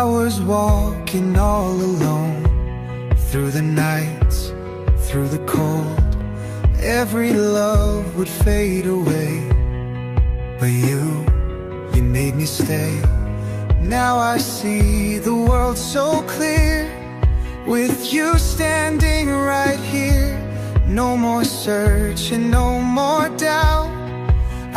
I was walking all alone, through the nights, through the cold. Every love would fade away, but you made me stay. Now I see the world so clear, with you standing right here. No more searching, no more doubt.